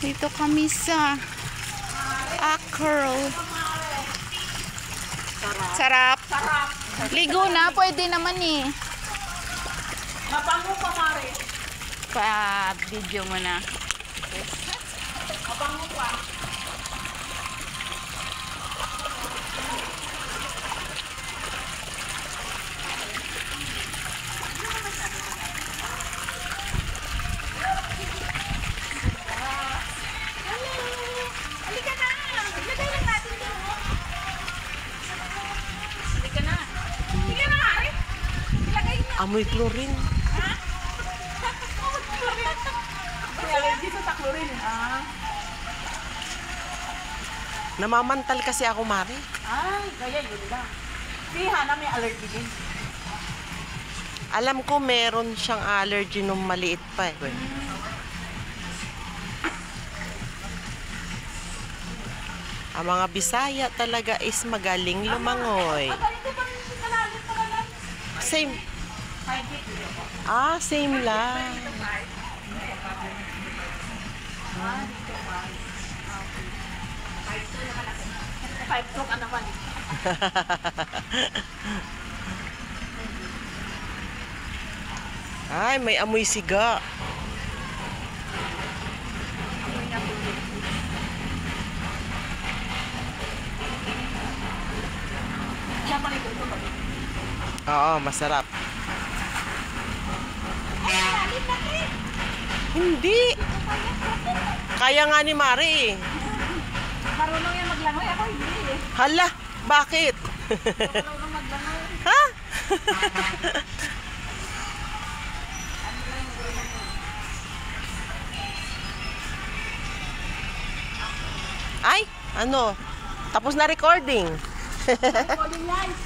Dito kami sa Acro. Sarap. Sarap. Ligo na, pwede naman eh. Mabango pa, Mare. Pa-video mo na. Mabango pa. Halika na. Ilagay lang natin dito. Halika na. Halika na, Mare. Ilagay na. Amoy chlorine. Ha? May allergy sa taklorin. Namamantal kasi ako, Mari. Ay, kaya yun lang. Si Hana may allergy din. Alam ko meron siyang allergy nung maliit pa eh. Ang mga Bisaya talaga is magaling lumangoy. Magaling ko pa rin si Kalalit pa lang. Same. 5 feet. Same lang. Dito 5. Dito 5. 5'2" na kalaki. 5'2" ka naman. Ay, may amoy siga. Siya pa rin ito. Oo, masarap. Hindi. Kaya nga ni Mari eh. Marunong yan maglangoy. Ako hindi eh. Hala, bakit? Marunong maglangoy. Ha? Ay, ano? Tapos na recording. Recording live.